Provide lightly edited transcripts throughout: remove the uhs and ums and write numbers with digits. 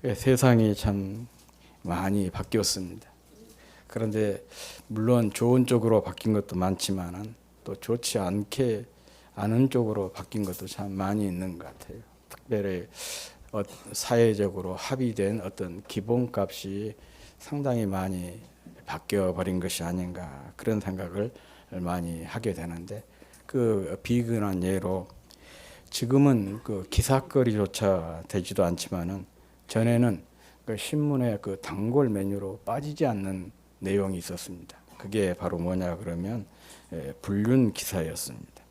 세상이 참 많이 바뀌었습니다. 그런데 물론 좋은 쪽으로 바뀐 것도 많지만은 또 좋지 않은 쪽으로 바뀐 것도 참 많이 있는 것 같아요. 특별히 사회적으로 합의된 어떤 기본값이 상당히 많이 바뀌어 버린 것이 아닌가 그런 생각을 많이 하게 되는데, 그 비근한 예로 지금은 그 기사거리조차 되지도 않지만은 전에는 그 신문에 그 단골 메뉴로 빠지지 않는 내용이 있었습니다. 그게 바로 뭐냐 그러면 불륜 기사였습니다.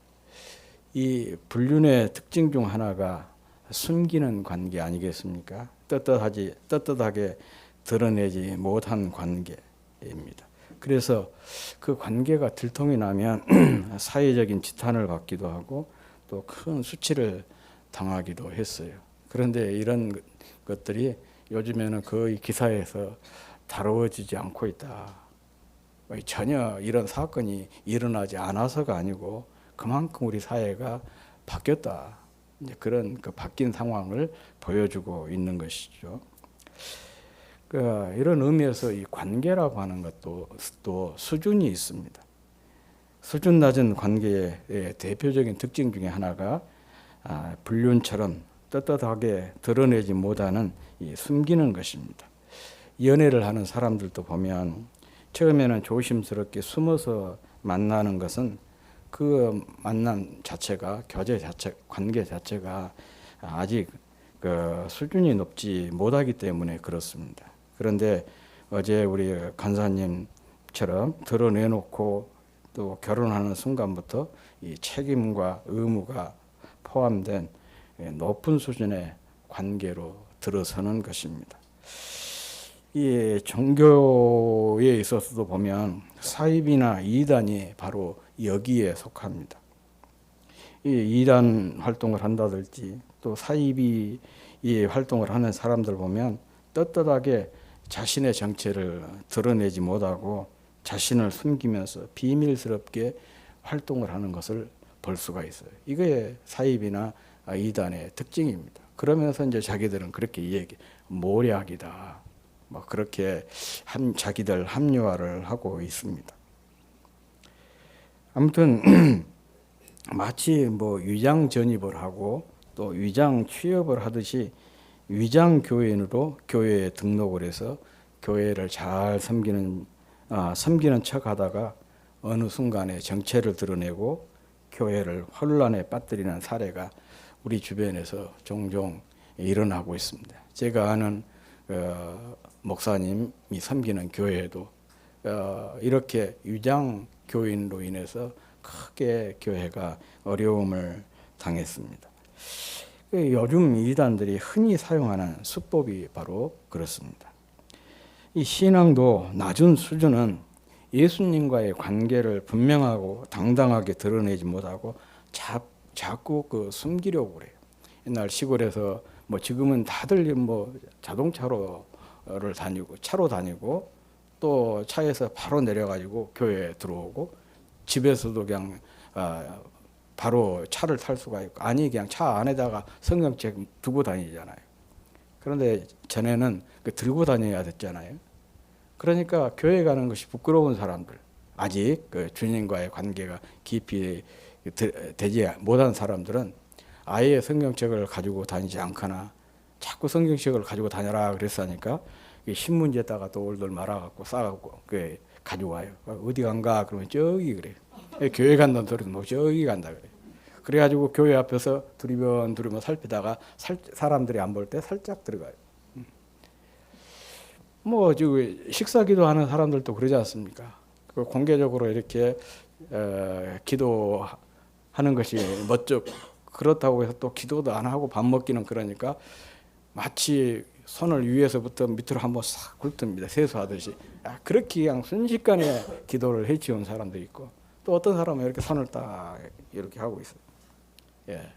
이 불륜의 특징 중 하나가 숨기는 관계 아니겠습니까? 떳떳하게 드러내지 못한 관계입니다. 그래서 그 관계가 들통이 나면 사회적인 지탄을 받기도 하고 또 큰 수치를 당하기도 했어요. 그런데 이런 것들이 요즘에는 거의 기사에서 다루어지지 않고 있다. 전혀 이런 사건이 일어나지 않아서가 아니고 그만큼 우리 사회가 바뀌었다. 이제 그런 그 바뀐 상황을 보여주고 있는 것이죠. 이런 의미에서 이 관계라고 하는 것도 또 수준이 있습니다. 수준 낮은 관계의 대표적인 특징 중에 하나가 불륜처럼 떳떳하게 드러내지 못하는 이 숨기는 것입니다. 연애를 하는 사람들도 보면 처음에는 조심스럽게 숨어서 만나는 것은 그 만남 자체가 관계 자체가 아직 그 수준이 높지 못하기 때문에 그렇습니다. 그런데 어제 우리 간사님처럼 드러내놓고 또 결혼하는 순간부터 이 책임과 의무가 포함된 높은 수준의 관계로 들어서는 것입니다. 이 종교에 있어서도 보면 사입이나 이단이 바로 여기에 속합니다. 이 이단 활동을 한다든지 또 사입이 이 활동을 하는 사람들 보면 떳떳하게 자신의 정체를 드러내지 못하고 자신을 숨기면서 비밀스럽게 활동을 하는 것을 볼 수가 있어요. 이게 사입이나 이단의 특징입니다. 그러면서 이제 자기들은 그렇게 모략이다. 뭐 그렇게 자기들 합리화를 하고 있습니다. 아무튼 마치 뭐 위장 전입을 하고 또 위장 취업을 하듯이 위장 교인으로 교회에 등록을 해서 교회를 잘 섬기는 척하다가 어느 순간에 정체를 드러내고 교회를 혼란에 빠뜨리는 사례가 우리 주변에서 종종 일어나고 있습니다. 제가 아는 목사님이 섬기는 교회에도 이렇게 위장 교인으로 인해서 크게 교회가 어려움을 당했습니다. 요즘 이단들이 흔히 사용하는 수법이 바로 그렇습니다. 이 신앙도 낮은 수준은 예수님과의 관계를 분명하고 당당하게 드러내지 못하고 자꾸 숨기려고 그래요. 옛날 시골에서 뭐 지금은 다들 뭐 자동차로를 다니고 차로 다니고 또 차에서 바로 내려가지고 교회에 들어오고 집에서도 그냥 바로 차를 탈 수가 있고, 아니 그냥 차 안에다가 성경책 두고 다니잖아요. 그런데 전에는 들고 다녀야 됐잖아요. 그러니까 교회 가는 것이 부끄러운 사람들, 아직 주님과의 관계가 깊이 되지 못한 사람들은 아예 성경책을 가지고 다니지 않거나 자꾸 성경책을 가지고 다녀라 그랬으니까 신문지에다가 돌돌 말아갖고 싸갖고 가지고 와요. 어디 간가 그러면 저기 그래요. 교회 간다는 소리도 뭐 저기 간다 그래요. 그래가지고 교회 앞에서 두리번 살피다가 사람들이 안 볼 때 살짝 들어가요. 뭐 식사기도 하는 사람들도 그러지 않습니까? 공개적으로 이렇게 기도하는 것이 멋쩍 그렇다고 해서 또 기도도 안 하고 밥 먹기는 그러니까 마치 손을 위에서부터 밑으로 한번 싹 훑습니다. 세수하듯이. 그렇게 그냥 순식간에 기도를 해치운 사람도 있고, 또 어떤 사람은 이렇게 손을 딱 이렇게 하고 있어요. 예.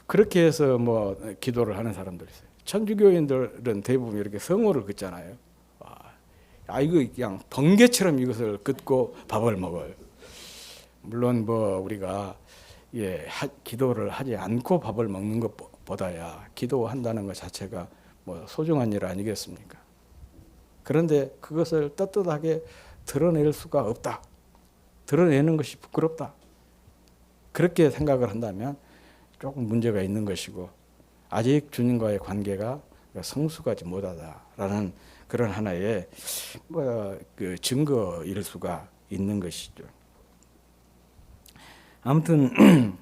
그렇게 해서 뭐 기도를 하는 사람들이 있어요. 천주교인들은 대부분 이렇게 성호를 긋잖아요. 이거 그냥 번개처럼 이것을 긋고 밥을 먹어요. 물론 뭐 우리가 기도를 하지 않고 밥을 먹는 것보다야 기도한다는 것 자체가 뭐 소중한 일 아니겠습니까? 그런데 그것을 떳떳하게 드러낼 수가 없다. 드러내는 것이 부끄럽다. 그렇게 생각을 한다면 조금 문제가 있는 것이고 아직 주님과의 관계가 성숙하지 못하다라는 그런 하나의 그 증거일 수가 있는 것이죠. 아무튼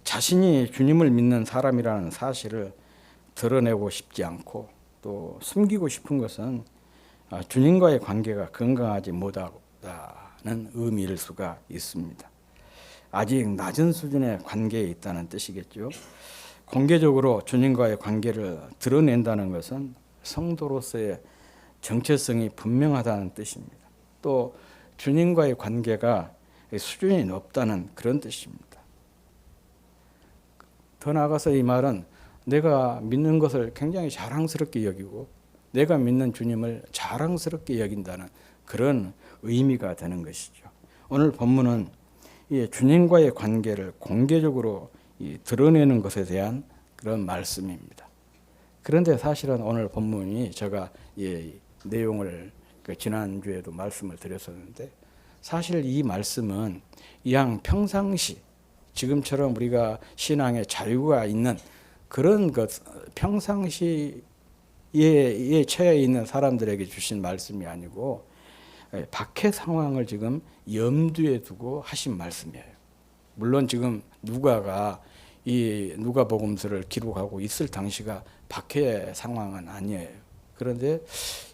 자신이 주님을 믿는 사람이라는 사실을 드러내고 싶지 않고 또 숨기고 싶은 것은 주님과의 관계가 건강하지 못하다는 의미일 수가 있습니다. 아직 낮은 수준의 관계에 있다는 뜻이겠죠. 공개적으로 주님과의 관계를 드러낸다는 것은 성도로서의 정체성이 분명하다는 뜻입니다. 또 주님과의 관계가 수준이 높다는 그런 뜻입니다. 더 나아가서 이 말은 내가 믿는 것을 굉장히 자랑스럽게 여기고 내가 믿는 주님을 자랑스럽게 여긴다는 그런 의미가 되는 것이죠. 오늘 본문은 주님과의 관계를 공개적으로 드러내는 것에 대한 그런 말씀입니다. 그런데 사실은 오늘 본문이 제가 내용을 지난주에도 말씀을 드렸었는데 사실 이 말씀은 이왕 평상시 지금처럼 우리가 신앙의 자유가 있는 그런 것 평상시에 처해 있는 사람들에게 주신 말씀이 아니고 박해 상황을 지금 염두에 두고 하신 말씀이에요. 물론 지금 누가가 이 누가복음서를 기록하고 있을 당시가 박해 상황은 아니에요. 그런데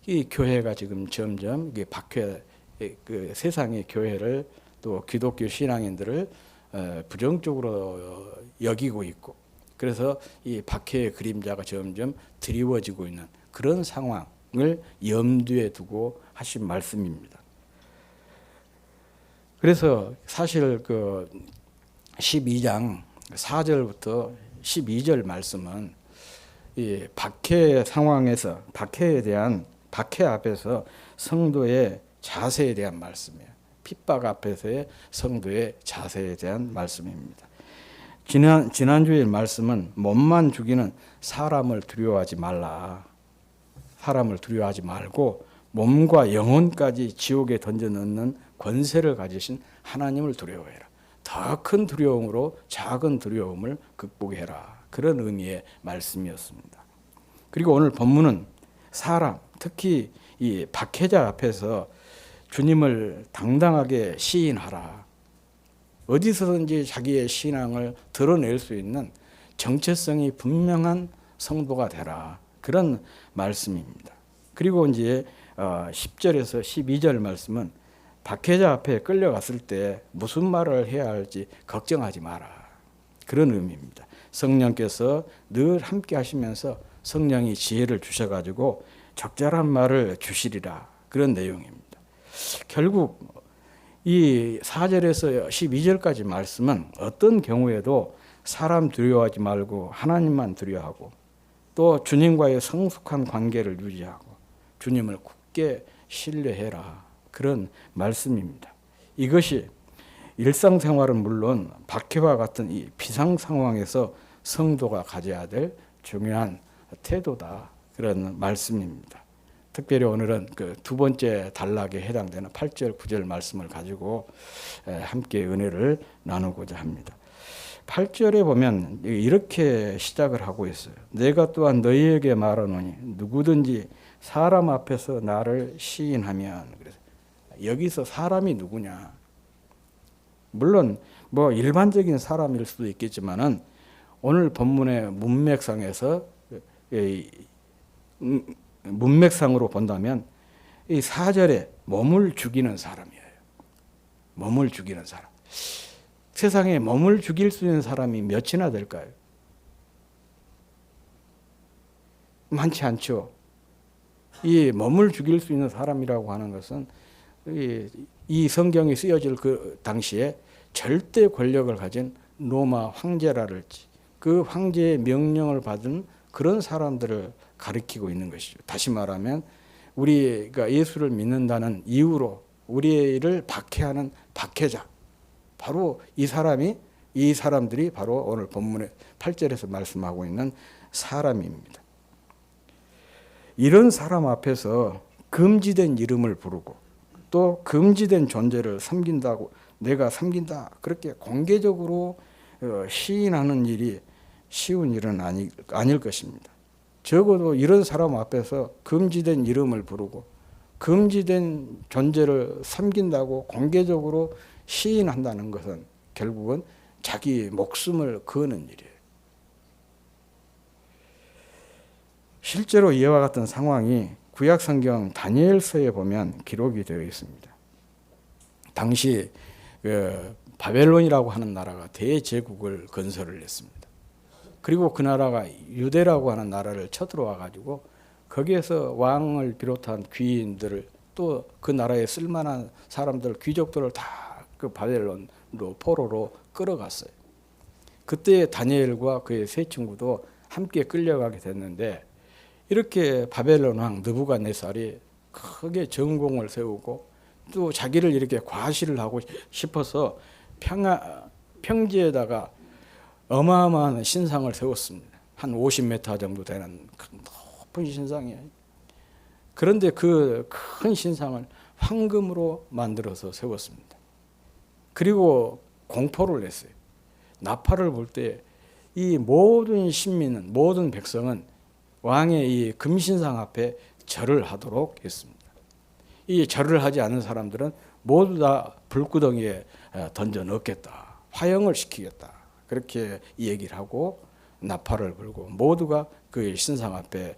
이 교회가 지금 점점 이게 박해 그 세상의 교회를 또 기독교 신앙인들을 부정적으로 여기고 있고 그래서 이 박해의 그림자가 점점 드리워지고 있는 그런 상황을 염두에 두고 하신 말씀입니다. 그래서 사실 그 12장 4절부터 12절 말씀은 이 박해 상황에서 박해에 대한 박해 앞에서 성도의 자세에 대한 말씀이에요. 핍박 앞에서의 성도의 자세에 대한 말씀입니다. 지난주의 말씀은 몸만 죽이는 사람을 두려워하지 말라. 사람을 두려워하지 말고 몸과 영혼까지 지옥에 던져넣는 권세를 가지신 하나님을 두려워해라. 더 큰 두려움으로 작은 두려움을 극복해라. 그런 의미의 말씀이었습니다. 그리고 오늘 본문은 사람, 특히 이 박해자 앞에서 주님을 당당하게 시인하라. 어디서든지 자기의 신앙을 드러낼 수 있는 정체성이 분명한 성도가 되라. 그런 말씀입니다. 그리고 이제 10절에서 12절 말씀은 박해자 앞에 끌려갔을 때 무슨 말을 해야 할지 걱정하지 마라. 그런 의미입니다. 성령께서 늘 함께 하시면서 성령이 지혜를 주셔가지고 적절한 말을 주시리라. 그런 내용입니다. 결국 이 4절에서 12절까지 말씀은 어떤 경우에도 사람 두려워하지 말고 하나님만 두려워하고 또 주님과의 성숙한 관계를 유지하고 주님을 굳게 신뢰해라. 그런 말씀입니다. 이것이 일상생활은 물론 박해와 같은 이 비상 상황에서 성도가 가져야 될 중요한 태도다. 그런 말씀입니다. 특별히 오늘은 그 두 번째 단락에 해당되는 8절, 9절 말씀을 가지고 함께 은혜를 나누고자 합니다. 8절에 보면 이렇게 시작을 하고 있어요. 내가 또한 너희에게 말하노니 누구든지 사람 앞에서 나를 시인하면, 그래서 여기서 사람이 누구냐? 물론 뭐 일반적인 사람일 수도 있겠지만은 오늘 본문의 문맥상에서 문맥상으로 본다면 이 4절에 몸을 죽이는 사람이에요. 몸을 죽이는 사람. 세상에 몸을 죽일 수 있는 사람이 몇이나 될까요? 많지 않죠. 이 몸을 죽일 수 있는 사람이라고 하는 것은 이 성경이 쓰여질 그 당시에 절대 권력을 가진 로마 황제라랄지 그 황제의 명령을 받은 그런 사람들을 가리키고 있는 것이죠. 다시 말하면 우리가 예수를 믿는다는 이유로 우리를 박해하는 박해자, 바로 이 사람들이 바로 오늘 본문의 8절에서 말씀하고 있는 사람입니다. 이런 사람 앞에서 금지된 이름을 부르고 또 금지된 존재를 섬긴다고, 내가 섬긴다, 그렇게 공개적으로 시인하는 일이 쉬운 일은 아닐 것입니다. 적어도 이런 사람 앞에서 금지된 이름을 부르고 금지된 존재를 섬긴다고 공개적으로 시인한다는 것은 결국은 자기 목숨을 거는 일이에요. 실제로 이와 같은 상황이 구약성경 다니엘서에 보면 기록이 되어 있습니다. 당시 바벨론이라고 하는 나라가 대제국을 건설을 했습니다. 그리고 그 나라가 유대라고 하는 나라를 쳐들어와 가지고 거기에서 왕을 비롯한 귀인들을 또 그 나라에 쓸만한 사람들, 귀족들을 다 그 바벨론으로 포로로 끌어갔어요. 그때 다니엘과 그의 세 친구도 함께 끌려가게 됐는데, 이렇게 바벨론 왕 느부갓네살이 크게 전공을 세우고 또 자기를 이렇게 과시를 하고 싶어서 평지에다가 어마어마한 신상을 세웠습니다. 한 50m 정도 되는 높은 신상이에요. 그런데 그 큰 신상을 황금으로 만들어서 세웠습니다. 그리고 공포를 했어요. 나팔을 불 때 이 모든 신민은, 모든 백성은 왕의 이 금신상 앞에 절을 하도록 했습니다. 이 절을 하지 않은 사람들은 모두 다 불구덩이에 던져 넣겠다, 화형을 시키겠다, 그렇게 얘기를 하고 나팔을 불고 모두가 그 신상 앞에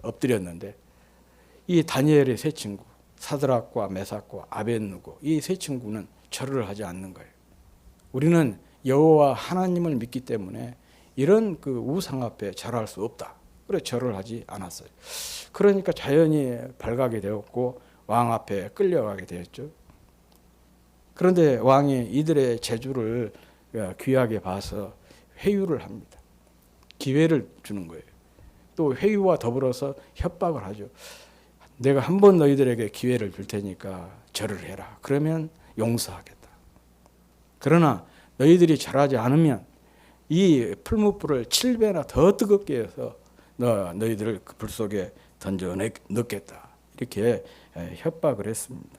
엎드렸는데, 이 다니엘의 세 친구 사드락과 메삭과 아벳느고, 이 세 친구는 절을 하지 않는 거예요. 우리는 여호와 하나님을 믿기 때문에 이런 그 우상 앞에 절할 수 없다, 그래 절을 하지 않았어요. 그러니까 자연히 발각이 되었고 왕 앞에 끌려가게 되었죠. 그런데 왕이 이들의 재주를 귀하게 봐서 회유를 합니다. 기회를 주는 거예요. 또 회유와 더불어서 협박을 하죠. 내가 한 번 너희들에게 기회를 줄 테니까 절을 해라. 그러면 용서하겠다. 그러나 너희들이 절하지 않으면 이 풀무불을 7배나 더 뜨겁게 해서 너희들을 그 불 속에 던져 넣겠다, 이렇게 협박을 했습니다.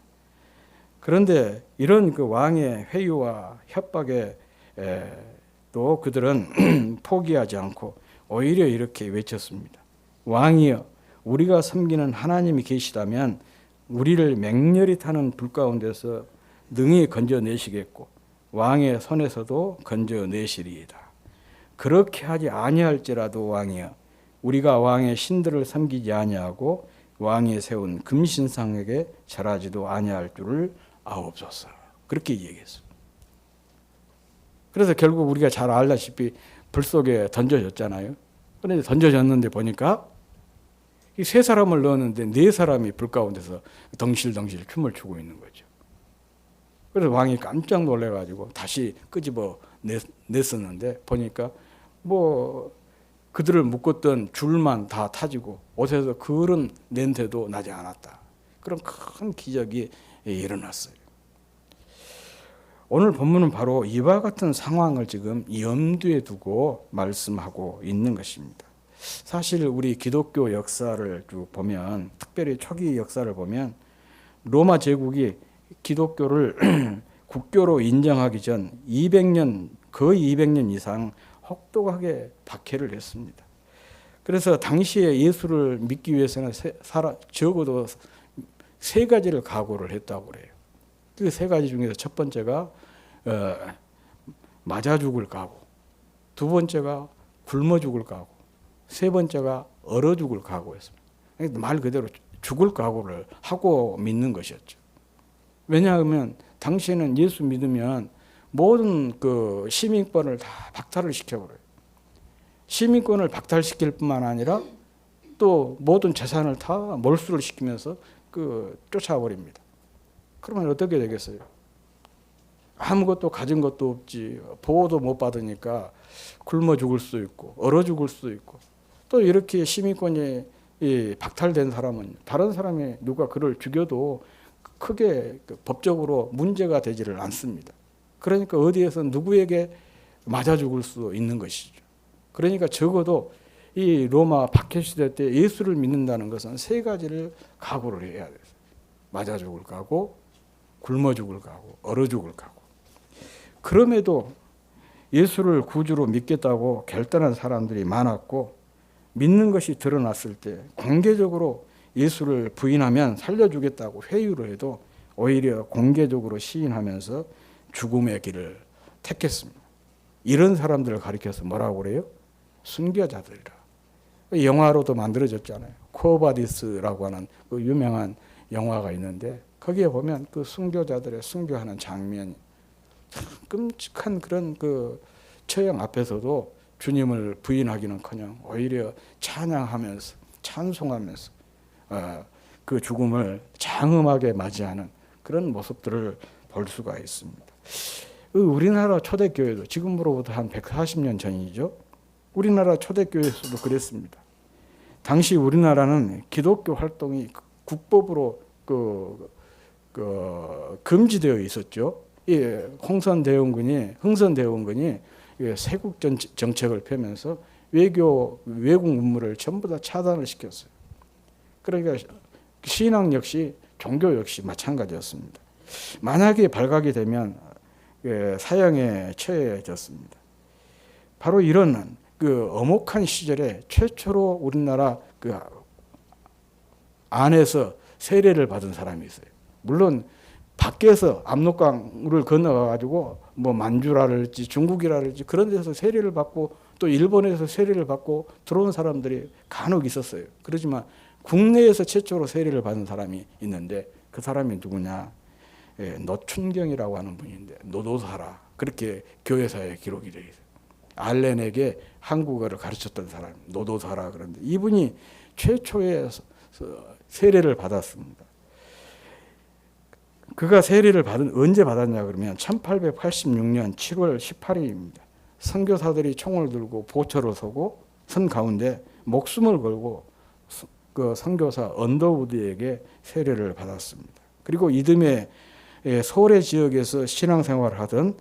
그런데 이런 그 왕의 회유와 협박에 또 그들은 포기하지 않고 오히려 이렇게 외쳤습니다. 왕이여, 우리가 섬기는 하나님이 계시다면 우리를 맹렬히 타는 불 가운데서 능히 건져내시겠고 왕의 손에서도 건져내시리이다. 그렇게 하지 아니할지라도 왕이여, 우리가 왕의 신들을 섬기지 아니하고 왕이 세운 금신상에게 절하지도 아니할 줄을 아옵소서. 그렇게 얘기했어요. 그래서 결국 우리가 잘 알다시피 불 속에 던져졌잖아요. 그런데 던져졌는데 보니까 이 세 사람을 넣었는데 네 사람이 불 가운데서 덩실덩실 춤을 추고 있는 거죠. 그래서 왕이 깜짝 놀래가지고 다시 끄집어 냈었는데 보니까 뭐 그들을 묶었던 줄만 다 타지고 옷에서 그런 냄새도 나지 않았다. 그런 큰 기적이 일어났어요. 오늘 본문은 바로 이와 같은 상황을 지금 염두에 두고 말씀하고 있는 것입니다. 사실 우리 기독교 역사를 쭉 보면, 특별히 초기 역사를 보면 로마 제국이 기독교를 국교로 인정하기 전 200년, 거의 200년 이상 혹독하게 박해를 했습니다. 그래서 당시에 예수를 믿기 위해서는 적어도 세 가지를 각오를 했다고 그래요. 그 세 가지 중에서 첫 번째가 맞아 죽을 각오, 두 번째가 굶어 죽을 각오, 세 번째가 얼어 죽을 각오였습니다. 말 그대로 죽을 각오를 하고 믿는 것이었죠. 왜냐하면 당시에는 예수 믿으면 모든 그 시민권을 다 박탈을 시켜버려요. 시민권을 박탈시킬 뿐만 아니라 또 모든 재산을 다 몰수를 시키면서 쫓아버립니다. 그러면 어떻게 되겠어요? 아무것도 가진 것도 없지, 보호도 못 받으니까 굶어 죽을 수 있고 얼어 죽을 수 있고, 또 이렇게 시민권이 박탈된 사람은 다른 사람이 누가 그를 죽여도 크게 법적으로 문제가 되지를 않습니다. 그러니까 어디에서 누구에게 맞아 죽을 수 있는 것이죠. 그러니까 적어도 이 로마 박해 시대 때 예수를 믿는다는 것은 세 가지를 각오를 해야 돼요. 맞아 죽을 각오, 굶어 죽을 각오, 얼어 죽을 각오. 그럼에도 예수를 구주로 믿겠다고 결단한 사람들이 많았고, 믿는 것이 드러났을 때 공개적으로 예수를 부인하면 살려주겠다고 회유를 해도 오히려 공개적으로 시인하면서 죽음의 길을 택했습니다. 이런 사람들을 가리켜서 뭐라고 그래요? 순교자들이라. 영화로도 만들어졌잖아요. 코바디스라고 하는 그 유명한 영화가 있는데, 거기에 보면 그 순교자들의 순교하는 장면이 참 끔찍한 그런 그 처형 앞에서도 주님을 부인하기는커녕 오히려 찬양하면서 찬송하면서 그 죽음을 장엄하게 맞이하는 그런 모습들을 볼 수가 있습니다. 우리나라 초대교회도 지금으로부터 한 140년 전이죠. 우리나라 초대교회에서도 그랬습니다. 당시 우리나라는 기독교 활동이 국법으로 금지되어 있었죠. 흥선대원군이 세국 정책을 펴면서 외국 업무를 전부 다 차단을 시켰어요. 그러니까 신앙 역시 종교 역시 마찬가지였습니다. 만약에 발각이 되면 사형에 처해졌습니다. 바로 이런 그 엄혹한 시절에 최초로 우리나라 그 안에서 세례를 받은 사람이 있어요. 물론 밖에서 압록강을 건너가지고 뭐 만주라든지 중국이라든지 그런 데서 세례를 받고 또 일본에서 세례를 받고 들어온 사람들이 간혹 있었어요. 그렇지만 국내에서 최초로 세례를 받은 사람이 있는데 그 사람이 누구냐? 노춘경이라고 하는 분인데 노도사라 그렇게 교회사에 기록이 되어 있어요. 알렌에게 한국어를 가르쳤던 사람 노도사라 그런데 이분이 최초의 세례를 받았습니다. 그가 세례를 언제 받았냐 그러면 1886년 7월 18일입니다. 선교사들이 총을 들고 보초로 서고 선 가운데 목숨을 걸고 그 선교사 언더우드에게 세례를 받았습니다. 그리고 이듬해 서울의 지역에서 신앙생활을 하던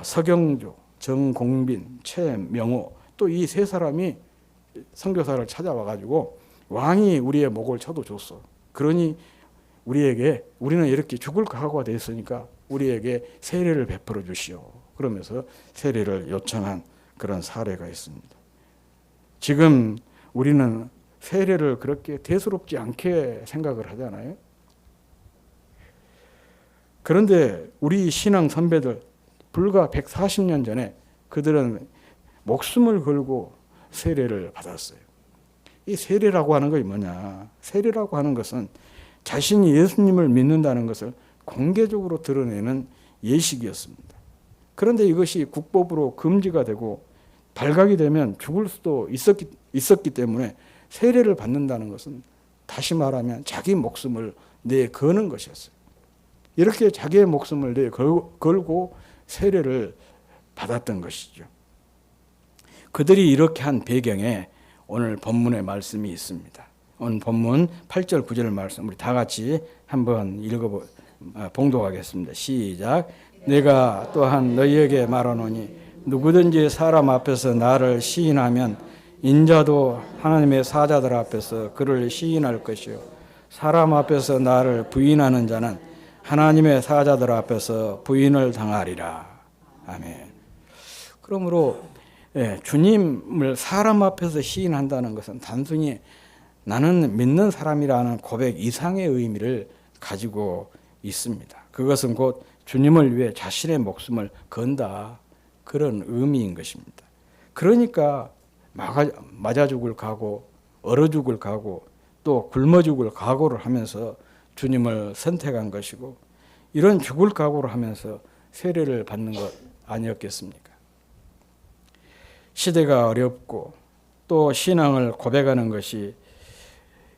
서경조, 정공빈, 최명호 또 이 세 사람이 선교사를 찾아와가지고 왕이 우리의 목을 쳐도 줬어. 그러니 우리는 이렇게 죽을 각오가 되어 있으니까 우리에게 세례를 베풀어 주시오. 그러면서 세례를 요청한 그런 사례가 있습니다. 지금 우리는 세례를 그렇게 대수롭지 않게 생각을 하잖아요. 그런데 우리 신앙 선배들 불과 140년 전에 그들은 목숨을 걸고 세례를 받았어요. 이 세례라고 하는 것이 뭐냐? 세례라고 하는 것은 자신이 예수님을 믿는다는 것을 공개적으로 드러내는 예식이었습니다. 그런데 이것이 국법으로 금지가 되고 발각이 되면 죽을 수도 있었기 때문에 세례를 받는다는 것은 다시 말하면 자기 목숨을 내거는 것이었어요. 이렇게 자기의 목숨을 내걸고 세례를 받았던 것이죠. 그들이 이렇게 한 배경에 오늘 본문의 말씀이 있습니다. 오늘 본문 8절 9절 말씀 우리 다 같이 한번 봉독하겠습니다. 시작. 내가 또한 너희에게 말하노니 누구든지 사람 앞에서 나를 시인하면 인자도 하나님의 사자들 앞에서 그를 시인할 것이요 사람 앞에서 나를 부인하는 자는 하나님의 사자들 앞에서 부인을 당하리라. 아멘. 그러므로 주님을 사람 앞에서 시인한다는 것은 단순히 나는 믿는 사람이라는 고백 이상의 의미를 가지고 있습니다. 그것은 곧 주님을 위해 자신의 목숨을 건다 그런 의미인 것입니다. 그러니까 맞아 죽을 각오, 얼어 죽을 각오, 또 굶어 죽을 각오를 하면서 주님을 선택한 것이고 이런 죽을 각오를 하면서 세례를 받는 것 아니었겠습니까? 시대가 어렵고 또 신앙을 고백하는 것이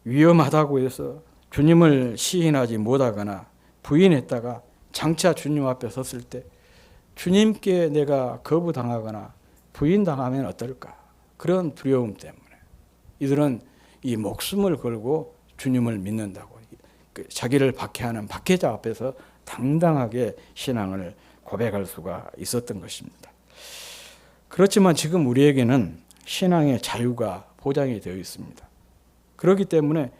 위험하다고 해서 주님을 시인하지 못하거나 부인했다가 장차 주님 앞에 섰을 때 주님께 내가 거부당하거나 부인당하면 어떨까? 그런 두려움 때문에 이들은 이 목숨을 걸고 주님을 믿는다고 자기를 박해하는 박해자 앞에서 당당하게 신앙을 고백할 수가 있었던 것입니다. 그렇지만 지금 우리에게는 신앙의 자유가 보장이 되어 있습니다. 그렇기 때문에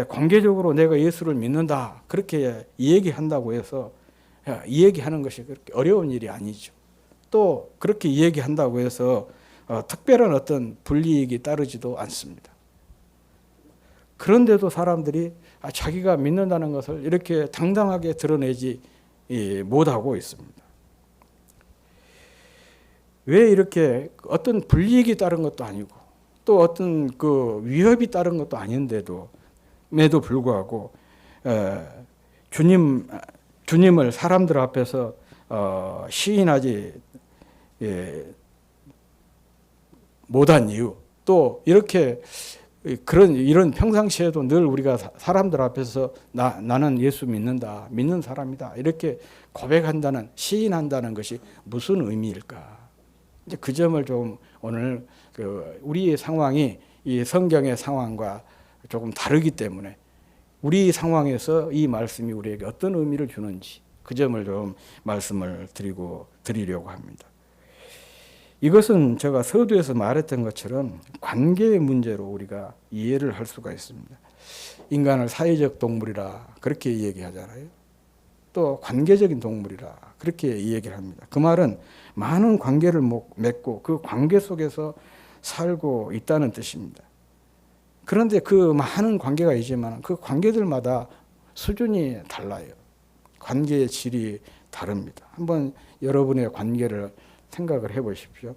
공개적으로 내가 예수를 믿는다 그렇게 얘기한다고 해서 얘기하는 것이 그렇게 어려운 일이 아니죠. 또 그렇게 얘기한다고 해서 특별한 어떤 불이익이 따르지도 않습니다. 그런데도 사람들이 자기가 믿는다는 것을 이렇게 당당하게 드러내지 못하고 있습니다. 왜 이렇게 어떤 불이익이 따른 것도 아니고 또 어떤 그 위협이 따른 것도 아닌데도 에도 불구하고 주님을 사람들 앞에서 시인하지 못한 이유, 또 이렇게 이런 평상시에도 늘 우리가 사람들 앞에서 나는 예수 믿는다, 믿는 사람이다 이렇게 고백한다는, 시인한다는 것이 무슨 의미일까? 이제 그 점을 좀 오늘 우리의 상황이 이 성경의 상황과 조금 다르기 때문에 우리 상황에서 이 말씀이 우리에게 어떤 의미를 주는지 그 점을 좀 말씀을 드리려고 합니다. 이것은 제가 서두에서 말했던 것처럼 관계의 문제로 우리가 이해를 할 수가 있습니다. 인간을 사회적 동물이라 그렇게 얘기하잖아요. 또 관계적인 동물이라 그렇게 얘기를 합니다. 그 말은 많은 관계를 맺고 그 관계 속에서 살고 있다는 뜻입니다. 그런데 그 많은 관계가 있지만 그 관계들마다 수준이 달라요. 관계의 질이 다릅니다. 한번 여러분의 관계를 생각을 해보십시오.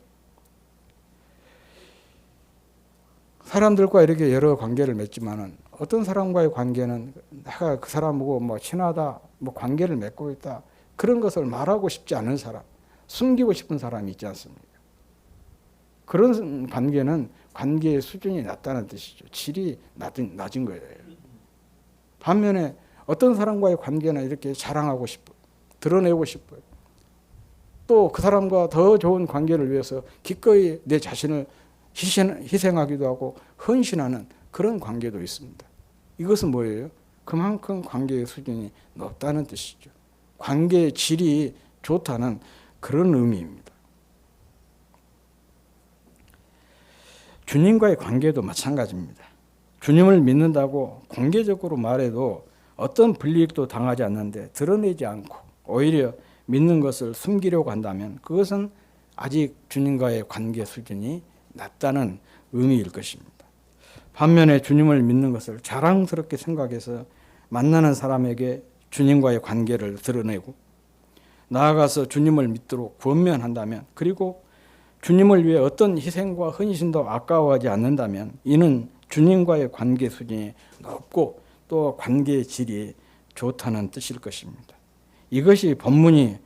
사람들과 이렇게 여러 관계를 맺지만은 어떤 사람과의 관계는 내가 그 사람하고 친하다, 관계를 맺고 있다 그런 것을 말하고 싶지 않은 사람, 숨기고 싶은 사람이 있지 않습니까? 그런 관계는 관계의 수준이 낮다는 뜻이죠. 질이 낮은 거예요. 반면에 어떤 사람과의 관계는 이렇게 자랑하고 싶어요. 드러내고 싶어요. 또 그 사람과 더 좋은 관계를 위해서 기꺼이 내 자신을 희생하기도 하고 헌신하는 그런 관계도 있습니다. 이것은 뭐예요? 그만큼 관계의 수준이 높다는 뜻이죠. 관계의 질이 좋다는 그런 의미입니다. 주님과의 관계도 마찬가지입니다. 주님을 믿는다고 공개적으로 말해도 어떤 불이익도 당하지 않는데 드러내지 않고 오히려 믿는 것을 숨기려고 한다면 그것은 아직 주님과의 관계 수준이 낮다는 의미일 것입니다. 반면에 주님을 믿는 것을 자랑스럽게 생각해서 만나는 사람에게 주님과의 관계를 드러내고 나아가서 주님을 믿도록 권면한다면, 그리고 주님을 위해 어떤 희생과 헌신도 아까워하지 않는다면 이는 주님과의 관계 수준이 높고 또 관계의 질이 좋다는 뜻일 것입니다. 이것이 본문이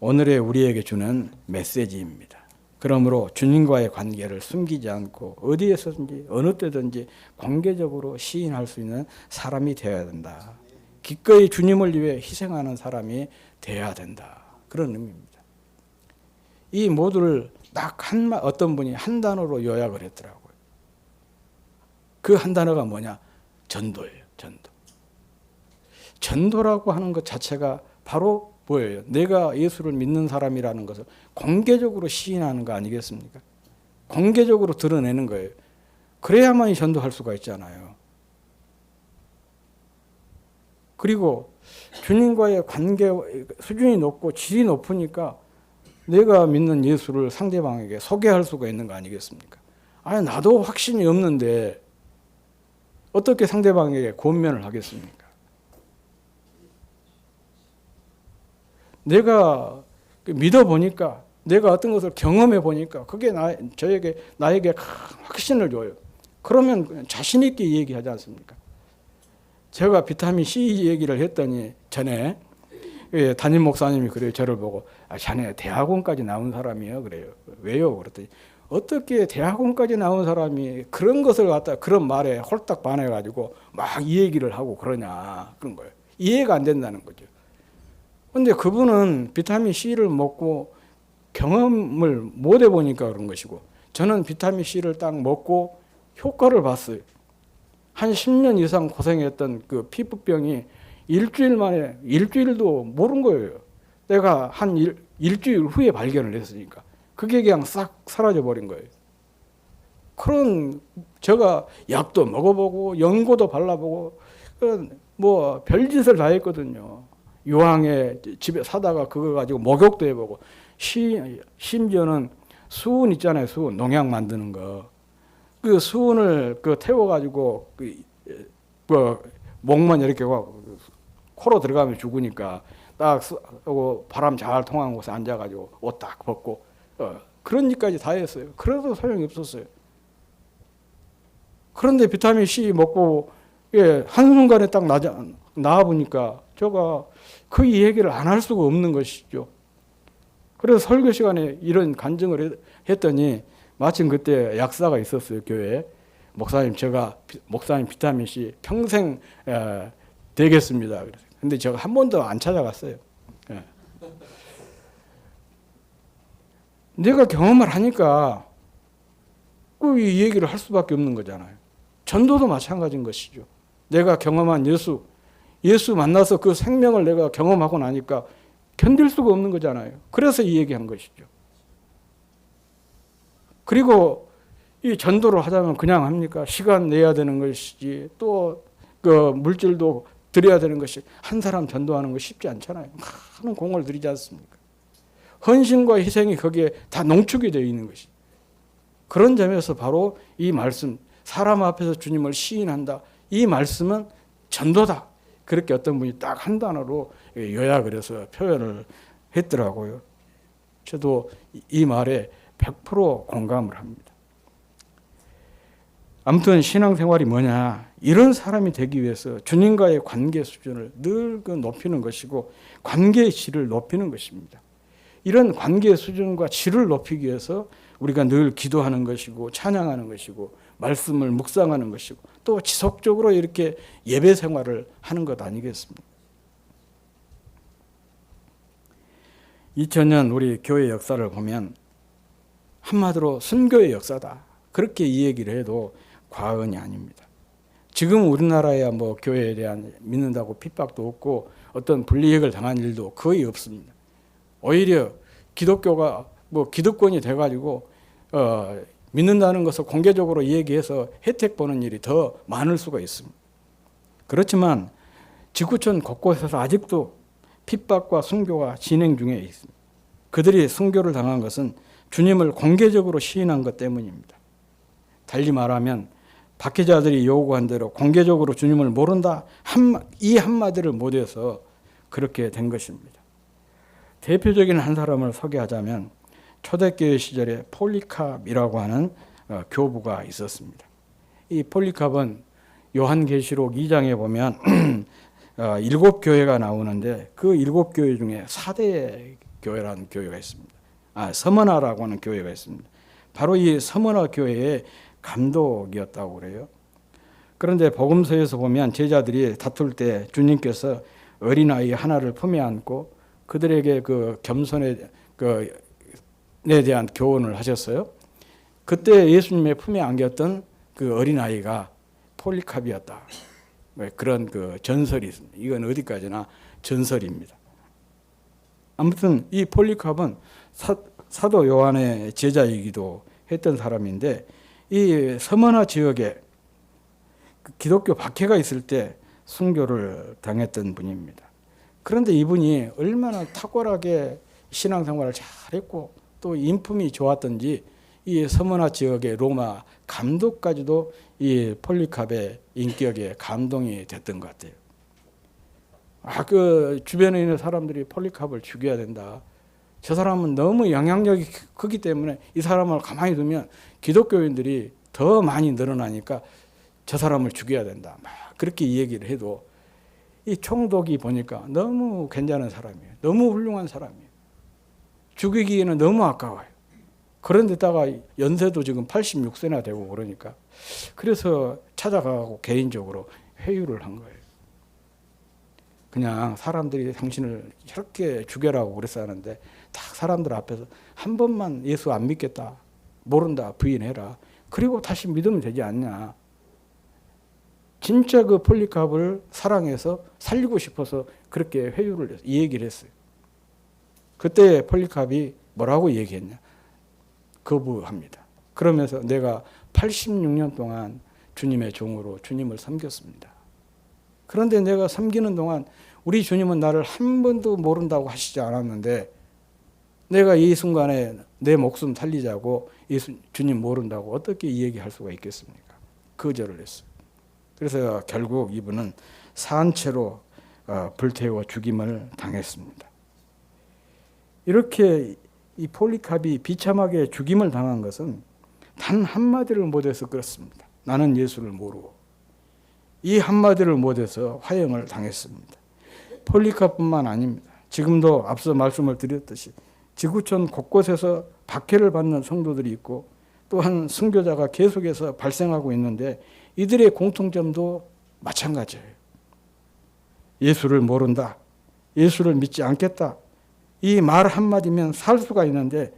오늘의 우리에게 주는 메시지입니다. 그러므로 주님과의 관계를 숨기지 않고 어디에서든지 어느 때든지 공개적으로 시인할 수 있는 사람이 되어야 된다. 기꺼이 주님을 위해 희생하는 사람이 되어야 된다. 그런 의미입니다. 이 모두를 딱 어떤 분이 한 단어로 요약을 했더라고요. 그 한 단어가 뭐냐? 전도예요. 전도. 전도라고 하는 것 자체가 바로 뭐예요? 내가 예수를 믿는 사람이라는 것을 공개적으로 시인하는 거 아니겠습니까? 공개적으로 드러내는 거예요. 그래야만이 전도할 수가 있잖아요. 그리고 주님과의 관계 수준이 높고 질이 높으니까 내가 믿는 예수를 상대방에게 소개할 수가 있는 거 아니겠습니까? 아니, 나도 확신이 없는데 어떻게 상대방에게 권면을 하겠습니까? 내가 믿어보니까, 내가 어떤 것을 경험해보니까 그게 나에게 확신을 줘요. 그러면 자신 있게 얘기하지 않습니까? 제가 비타민 C 얘기를 했더니 전에 담임 목사님이 그래요. 저를 보고 자네 대학원까지 나온 사람이에요. 그래요. 왜요? 그랬더니 어떻게 대학원까지 나온 사람이 그런 것을 갖다 그런 말에 홀딱 반해가지고 막 이 얘기를 하고 그러냐, 그런 거예요. 이해가 안 된다는 거죠. 그런데 그분은 비타민 C를 먹고 경험을 못 해보니까 그런 것이고, 저는 비타민 C를 딱 먹고 효과를 봤어요. 한 10년 이상 고생했던 그 피부병이 일주일 만에, 일주일도 모른 거예요. 내가 일주일 후에 발견을 했으니까. 그게 그냥 싹 사라져 버린 거예요. 그런 제가 약도 먹어보고 연고도 발라보고 뭐 별짓을 다 했거든요. 유황에 집에 사다가 그거 가지고 목욕도 해보고 심지어는 수은 있잖아요. 수은 농약 만드는 거. 그 수은을 태워가지고 목만 이렇게 코로 들어가면 죽으니까 딱 바람 잘 통하는 곳에 앉아가지고 옷 딱 벗고 그런 일까지 다 했어요. 그래도 소용이 없었어요. 그런데 비타민 C 먹고 한순간에 딱 나와 보니까 제가 그 얘기를 안 할 수가 없는 것이죠. 그래서 설교 시간에 이런 간증을 했더니 마침 그때 약사가 있었어요. 교회에. 목사님 제가 목사님 비타민 C 평생 되겠습니다. 근데 제가 한 번도 안 찾아갔어요. 내가 경험을 하니까 이 얘기를 할 수밖에 없는 거잖아요. 전도도 마찬가지인 것이죠. 내가 경험한 예수 만나서 그 생명을 내가 경험하고 나니까 견딜 수가 없는 거잖아요. 그래서 이 얘기한 것이죠. 그리고 이 전도를 하자면 그냥 합니까? 시간 내야 되는 것이지 또 그 물질도 드려야 되는 것이 한 사람 전도하는 거 쉽지 않잖아요. 많은 공을 들이지 않습니까? 헌신과 희생이 거기에 다 농축이 되어 있는 것이. 그런 점에서 바로 이 말씀, 사람 앞에서 주님을 시인한다. 이 말씀은 전도다. 그렇게 어떤 분이 딱 한 단어로 요약을 해서 표현을 했더라고요. 저도 이 말에 100% 공감을 합니다. 아무튼 신앙생활이 뭐냐, 이런 사람이 되기 위해서 주님과의 관계 수준을 늘 높이는 것이고 관계의 질을 높이는 것입니다. 이런 관계의 수준과 질을 높이기 위해서 우리가 늘 기도하는 것이고 찬양하는 것이고 말씀을 묵상하는 것이고 또 지속적으로 이렇게 예배 생활을 하는 것 아니겠습니까? 2000년 우리 교회 역사를 보면 한마디로 순교의 역사다. 그렇게 이 얘기를 해도 과언이 아닙니다. 지금 우리나라야 뭐 교회에 대한 믿는다고 핍박도 없고 어떤 불이익을 당한 일도 거의 없습니다. 오히려 기독교가 뭐 기득권이 돼가지고 믿는다는 것을 공개적으로 얘기해서 혜택 보는 일이 더 많을 수가 있습니다. 그렇지만 지구촌 곳곳에서 아직도 핍박과 순교가 진행 중에 있습니다. 그들이 순교를 당한 것은 주님을 공개적으로 시인한 것 때문입니다. 달리 말하면 박해자들이 요구한 대로 공개적으로 주님을 모른다 이 한마디를 못해서 그렇게 된 것입니다. 대표적인 한 사람을 소개하자면 초대교회 시절에 폴리캅이라고 하는 교부가 있었습니다. 이 폴리캅은 요한계시록 2장에 보면 7교회가 나오는데 그 7교회 중에 4대 교회라는 교회가 있습니다. 서머나라고 하는 교회가 있습니다. 바로 이 서머나 교회의 감독이었다고 그래요. 그런데 복음서에서 보면 제자들이 다툴 때 주님께서 어린아이 하나를 품에 안고 그들에게 그 겸손에 대한 교훈을 하셨어요. 그때 예수님의 품에 안겼던 그 어린아이가 폴리캅이었다. 그런 그 전설이 있습니다. 이건 어디까지나 전설입니다. 아무튼 이 폴리캅은 사도 요한의 제자이기도 했던 사람인데 이 서머나 지역에 기독교 박해가 있을 때 순교를 당했던 분입니다. 그런데 이분이 얼마나 탁월하게 신앙생활을 잘했고 또 인품이 좋았던지 이 서머나 지역의 로마 감독까지도 이 폴리캅의 인격에 감동이 됐던 것 같아요. 그 주변에 있는 사람들이 폴리캅을 죽여야 된다. 저 사람은 너무 영향력이 크기 때문에 이 사람을 가만히 두면 기독교인들이 더 많이 늘어나니까 저 사람을 죽여야 된다. 막 그렇게 얘기를 해도 이 총독이 보니까 너무 괜찮은 사람이에요. 너무 훌륭한 사람이에요. 죽이기에는 너무 아까워요. 그런데다가 연세도 지금 86세나 되고 그러니까 그래서 찾아가고 개인적으로 회유를 한 거예요. 그냥 사람들이 당신을 이렇게 죽여라고 그랬었는데 딱 사람들 앞에서 한 번만 예수 안 믿겠다. 모른다. 부인해라. 그리고 다시 믿으면 되지 않냐. 진짜 그 폴리캅을 사랑해서 살리고 싶어서 그렇게 회유를 해서 이 얘기를 했어요. 그때 폴리캅이 뭐라고 얘기했냐. 거부합니다. 그러면서 내가 86년 동안 주님의 종으로 주님을 섬겼습니다. 그런데 내가 섬기는 동안 우리 주님은 나를 한 번도 모른다고 하시지 않았는데 내가 이 순간에 내 목숨 살리자고 주님 모른다고 어떻게 이 얘기할 수가 있겠습니까? 거절을 했어요. 그래서 결국 이분은 산채로 불태워 죽임을 당했습니다. 이렇게 이 폴리캅이 비참하게 죽임을 당한 것은 단 한마디를 못해서 그렇습니다. 나는 예수를 모르고. 이 한마디를 못해서 화형을 당했습니다. 폴리캅뿐만 아닙니다. 지금도 앞서 말씀을 드렸듯이 지구촌 곳곳에서 박해를 받는 성도들이 있고 또한 순교자가 계속해서 발생하고 있는데 이들의 공통점도 마찬가지예요. 예수를 모른다. 예수를 믿지 않겠다. 이 말 한마디면 살 수가 있는데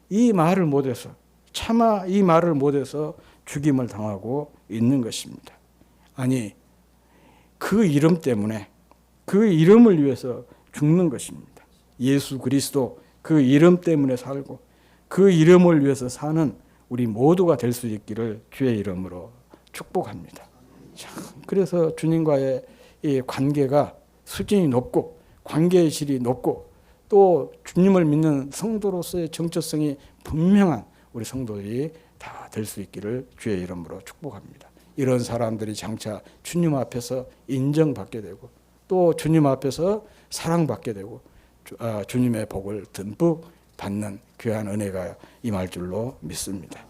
이 말을 못해서 차마 이 말을 못해서 죽임을 당하고 있는 것입니다. 아니 그 이름 때문에 그 이름을 위해서 죽는 것입니다. 예수 그리스도 그 이름 때문에 살고 그 이름을 위해서 사는 우리 모두가 될 수 있기를 주의 이름으로 축복합니다. 그래서 주님과의 이 관계가 수준이 높고 관계의 질이 높고 또 주님을 믿는 성도로서의 정체성이 분명한 우리 성도들이 다 될 수 있기를 주의 이름으로 축복합니다. 이런 사람들이 장차 주님 앞에서 인정받게 되고 또 주님 앞에서 사랑받게 되고 주님의 복을 듬뿍 받는 귀한 은혜가 임할 줄로 믿습니다.